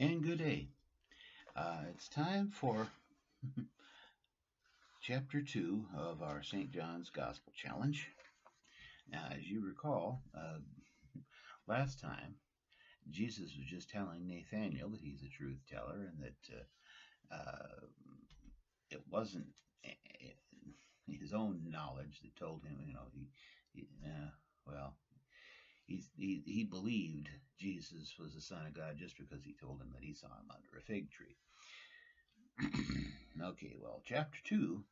And good day. It's time for chapter 2 of our St. John's Gospel Challenge. Now, as you recall, last time Jesus was just telling Nathanael that he's a truth teller and that it wasn't his own knowledge that told him, he believed Jesus was the Son of God just because he told him that he saw him under a fig tree. Okay, well, chapter 2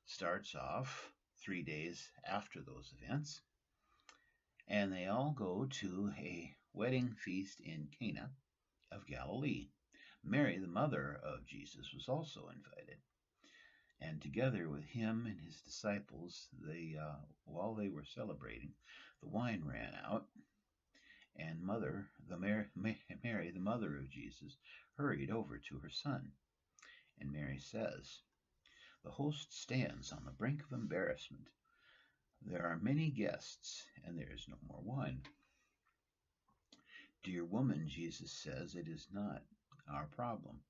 starts off 3 days after those events, and they all go to a wedding feast in Cana of Galilee. Mary, the mother of Jesus, was also invited, and together with him and his disciples, while they were celebrating, the wine ran out, and Mary, the mother of Jesus, hurried over to her son. And Mary says, "The host stands on the brink of embarrassment. There are many guests, and there is no more wine." "Dear woman," Jesus says, "it is not our problem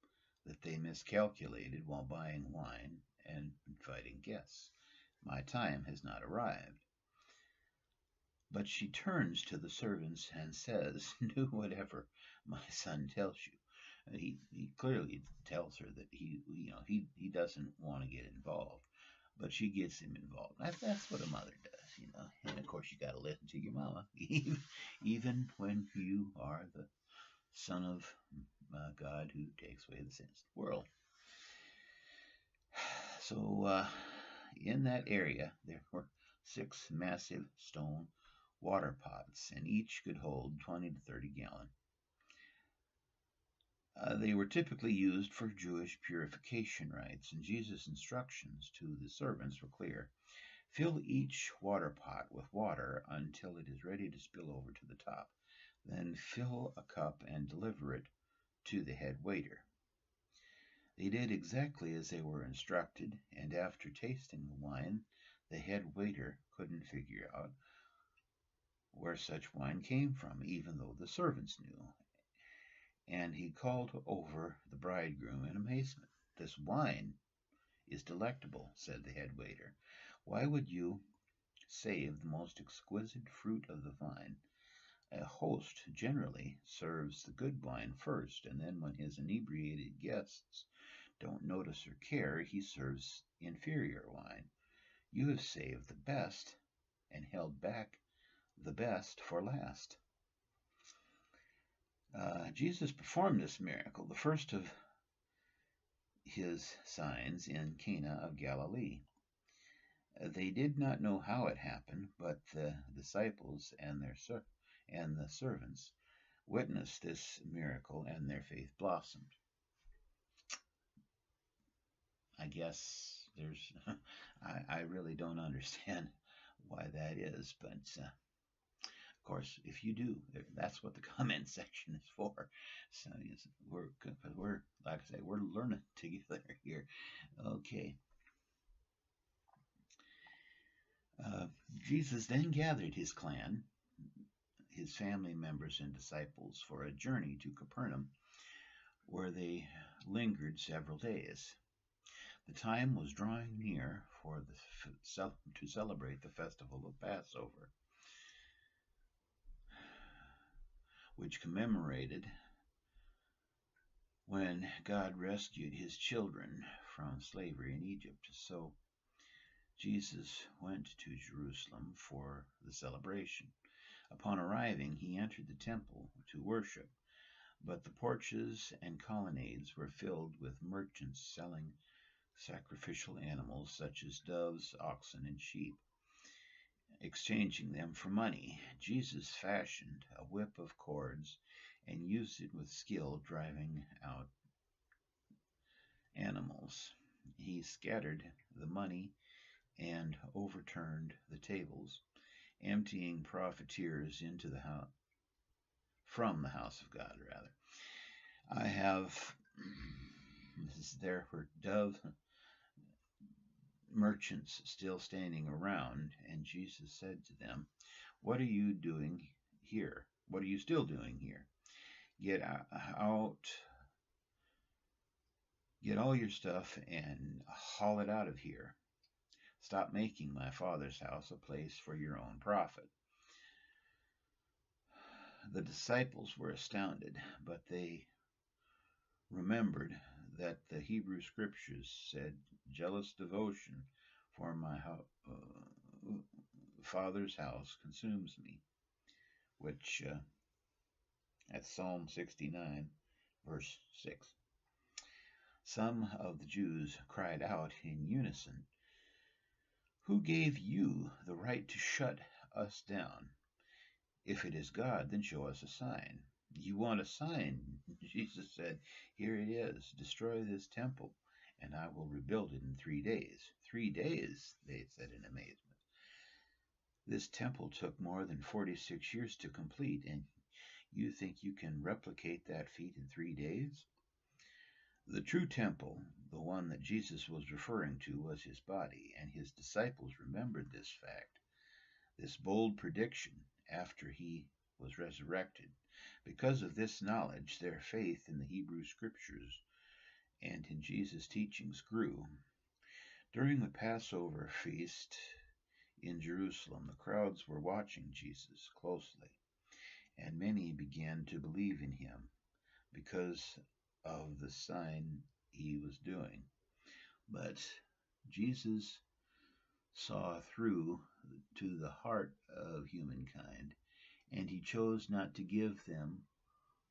that they miscalculated while buying wine and inviting guests. My time has not arrived." But she turns to the servants and says, "Do whatever my son tells you." He clearly tells her that he doesn't want to get involved, but she gets him involved. That's what a mother does. And of course you got to listen to your mama, even when you are the Son of God who takes away the sins of the world. So in that area there were 6 massive stone water pots, and each could hold 20 to 30 gallons. They were typically used for Jewish purification rites, and Jesus' instructions to the servants were clear. Fill each water pot with water until it is ready to spill over to the top. Then fill a cup and deliver it to the head waiter. They did exactly as they were instructed, and after tasting the wine, the head waiter couldn't figure out where such wine came from, even though the servants knew. And he called over the bridegroom in amazement. "This wine is delectable," said the head waiter. "Why would you save the most exquisite fruit of the vine? A host generally serves the good wine first, and then when his inebriated guests don't notice or care, he serves inferior wine. You have saved the best and held back the best for last." Jesus performed this miracle, the first of his signs, in Cana of Galilee. They did not know how it happened, but the disciples and the servants witnessed this miracle, and their faith blossomed. I guess I really don't understand why that is, but of course, if you do, that's what the comment section is for. So we're like I say, we're learning together here. Okay. Jesus then gathered his clan, his family members and disciples, for a journey to Capernaum, where they lingered several days. The time was drawing near to celebrate the festival of Passover, which commemorated when God rescued his children from slavery in Egypt. So Jesus went to Jerusalem for the celebration. Upon arriving, he entered the temple to worship, but the porches and colonnades were filled with merchants selling sacrificial animals such as doves, oxen, and sheep, exchanging them for money. Jesus fashioned a whip of cords and used it with skill, driving out animals. He scattered the money and overturned the tables, emptying profiteers into the house, from the house of God, rather. There were dove merchants still standing around, and Jesus said to them, "What are you doing here? What are you still doing here?" Get out, get all your stuff and haul it out of here. Stop making my Father's house a place for your own profit. The disciples were astounded, but they remembered that the Hebrew scriptures said, "Jealous devotion for my Father's house consumes me," which that's Psalm 69, verse 6. Some of the Jews cried out in unison, "Who gave you the right to shut us down? If it is God, then show us a sign." "You want a sign?" Jesus said. "Here it is. Destroy this temple, and I will rebuild it in 3 days. 3 days, they said in amazement. This temple took more than 46 years to complete, and you think you can replicate that feat in 3 days? The true temple, the one that Jesus was referring to, was his body, and his disciples remembered this fact, this bold prediction after he was resurrected. Because of this knowledge, their faith in the Hebrew scriptures and in Jesus' teachings grew. During the Passover feast in Jerusalem, the crowds were watching Jesus closely, and many began to believe in him because of the sign he was doing. But Jesus saw through to the heart of humankind, and he chose not to give them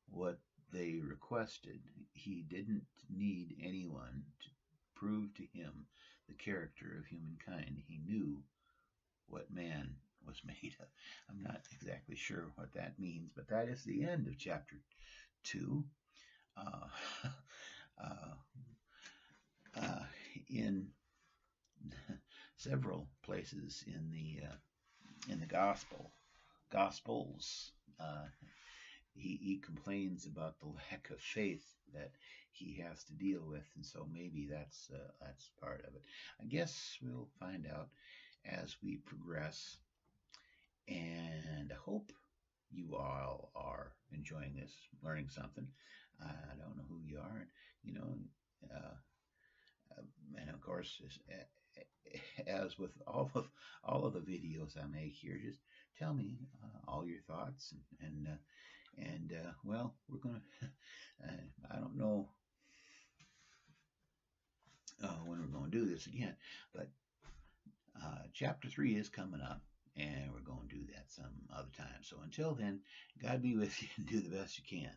what they requested. He didn't need anyone to prove to him the character of humankind. He knew what man was made of. I'm not exactly sure what that means, but that is the end of chapter 2. Uh, in several places in the Gospels, he complains about the lack of faith that he has to deal with, and so maybe that's part of it. I guess we'll find out as we progress, and I hope you all are enjoying this, learning something. I don't know who you are, uh, and of course, as with all of the videos I make here, just tell me all your thoughts, and well, we're gonna. I don't know when we're going to do this again, but chapter 3 is coming up, and we're going to do that some other time. So until then, God be with you and do the best you can.